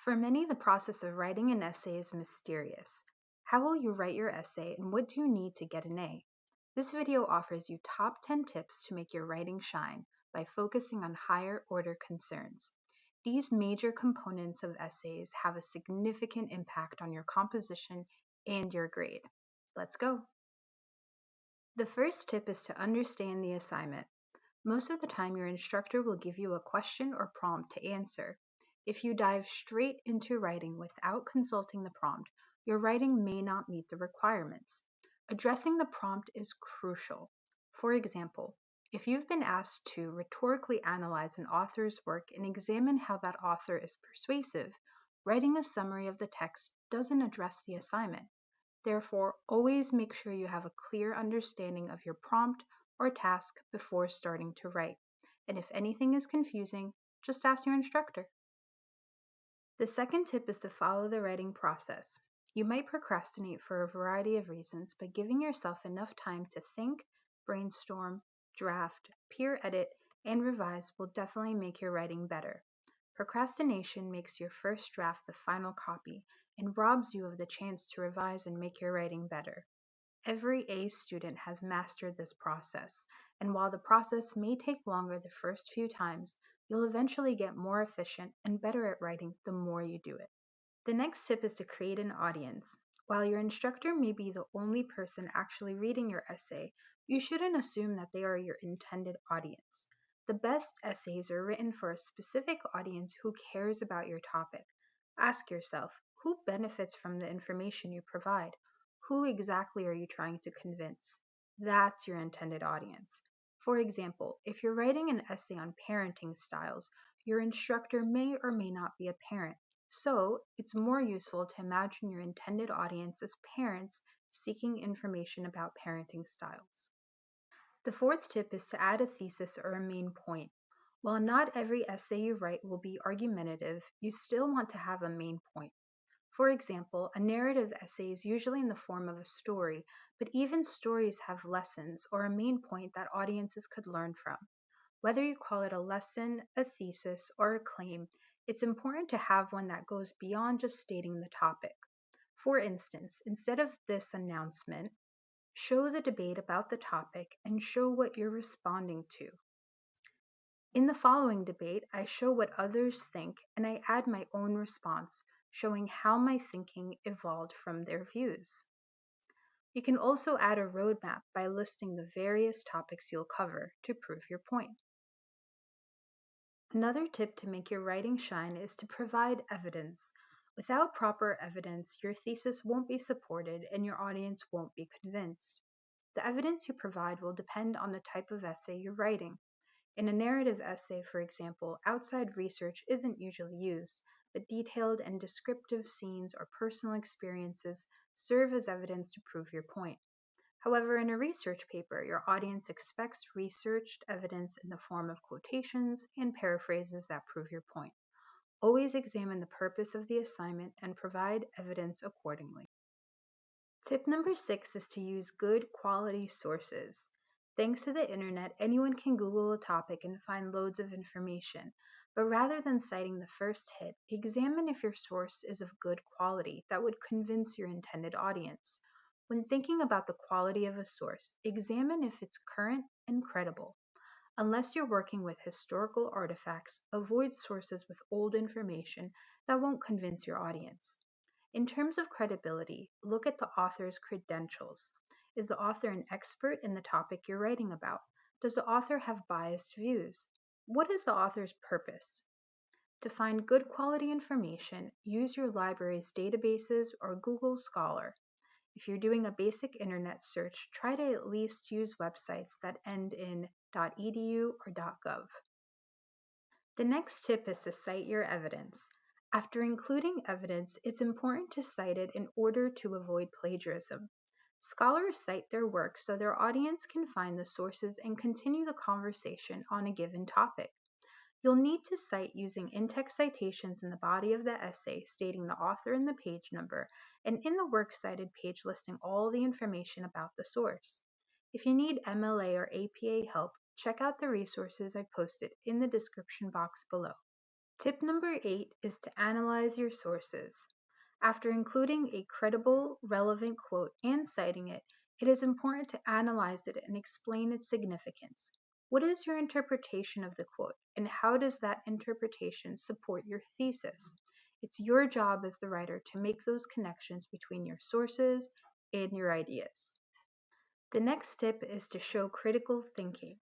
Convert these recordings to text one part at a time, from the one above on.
For many, the process of writing an essay is mysterious. How will you write your essay and what do you need to get an A? This video offers you top 10 tips to make your writing shine by focusing on higher order concerns. These major components of essays have a significant impact on your composition and your grade. Let's go. The first tip is to understand the assignment. Most of the time, your instructor will give you a question or prompt to answer. If you dive straight into writing without consulting the prompt, your writing may not meet the requirements. Addressing the prompt is crucial. For example, if you've been asked to rhetorically analyze an author's work and examine how that author is persuasive, writing a summary of the text doesn't address the assignment. Therefore, always make sure you have a clear understanding of your prompt or task before starting to write. And if anything is confusing, just ask your instructor. The second tip is to follow the writing process. You might procrastinate for a variety of reasons, but giving yourself enough time to think, brainstorm, draft, peer edit, and revise will definitely make your writing better. Procrastination makes your first draft the final copy and robs you of the chance to revise and make your writing better. Every A student has mastered this process, and while the process may take longer the first few times, you'll eventually get more efficient and better at writing the more you do it. The next tip is to create an audience. While your instructor may be the only person actually reading your essay, you shouldn't assume that they are your intended audience. The best essays are written for a specific audience who cares about your topic. Ask yourself, who benefits from the information you provide? Who exactly are you trying to convince? That's your intended audience. For example, if you're writing an essay on parenting styles, your instructor may or may not be a parent. So, it's more useful to imagine your intended audience as parents seeking information about parenting styles. The fourth tip is to add a thesis or a main point. While not every essay you write will be argumentative, you still want to have a main point. For example, a narrative essay is usually in the form of a story, but even stories have lessons or a main point that audiences could learn from. Whether you call it a lesson, a thesis, or a claim, it's important to have one that goes beyond just stating the topic. For instance, instead of this announcement, show the debate about the topic and show what you're responding to. In the following debate, I show what others think and I add my own response, showing how my thinking evolved from their views. You can also add a roadmap by listing the various topics you'll cover to prove your point. Another tip to make your writing shine is to provide evidence. Without proper evidence, your thesis won't be supported and your audience won't be convinced. The evidence you provide will depend on the type of essay you're writing. In a narrative essay, for example, outside research isn't usually used, but detailed and descriptive scenes or personal experiences serve as evidence to prove your point. However, in a research paper, your audience expects researched evidence in the form of quotations and paraphrases that prove your point. Always examine the purpose of the assignment and provide evidence accordingly. Tip number 6 is to use good quality sources. Thanks to the internet, anyone can Google a topic and find loads of information. But rather than citing the first hit, examine if your source is of good quality that would convince your intended audience. When thinking about the quality of a source, examine if it's current and credible. Unless you're working with historical artifacts, avoid sources with old information that won't convince your audience. In terms of credibility, look at the author's credentials. Is the author an expert in the topic you're writing about? Does the author have biased views? What is the author's purpose? To find good quality information, use your library's databases or Google Scholar. If you're doing a basic internet search, try to at least use websites that end in .edu or .gov. The next tip is to cite your evidence. After including evidence, it's important to cite it in order to avoid plagiarism. Scholars cite their work so their audience can find the sources and continue the conversation on a given topic. You'll need to cite using in-text citations in the body of the essay stating the author and the page number, and in the works cited page listing all the information about the source. If you need MLA or APA help, check out the resources I posted in the description box below. Tip number 8 is to analyze your sources. After including a credible, relevant quote and citing it, it is important to analyze it and explain its significance. What is your interpretation of the quote, and how does that interpretation support your thesis? It's your job as the writer to make those connections between your sources and your ideas. The next tip is to show critical thinking.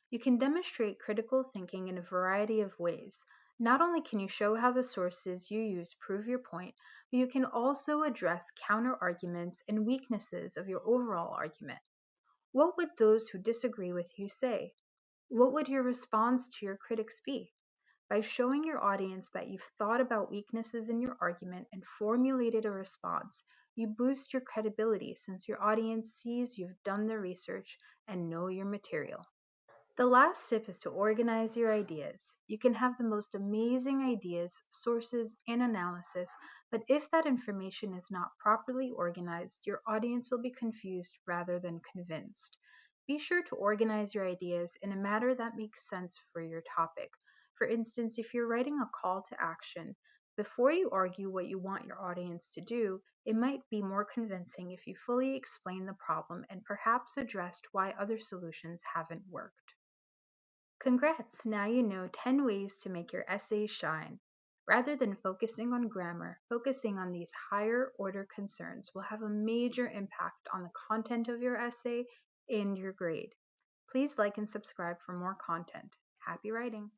You can demonstrate critical thinking in a variety of ways. Not only can you show how the sources you use prove your point, but you can also address counter arguments and weaknesses of your overall argument. What would those who disagree with you say? What would your response to your critics be? By showing your audience that you've thought about weaknesses in your argument and formulated a response, you boost your credibility since your audience sees you've done the research and know your material. The last tip is to organize your ideas. You can have the most amazing ideas, sources, and analysis, but if that information is not properly organized, your audience will be confused rather than convinced. Be sure to organize your ideas in a manner that makes sense for your topic. For instance, if you're writing a call to action, before you argue what you want your audience to do, it might be more convincing if you fully explain the problem and perhaps addressed why other solutions haven't worked. Congrats! Now you know 10 ways to make your essay shine. Rather than focusing on grammar, focusing on these higher order concerns will have a major impact on the content of your essay and your grade. Please like and subscribe for more content. Happy writing!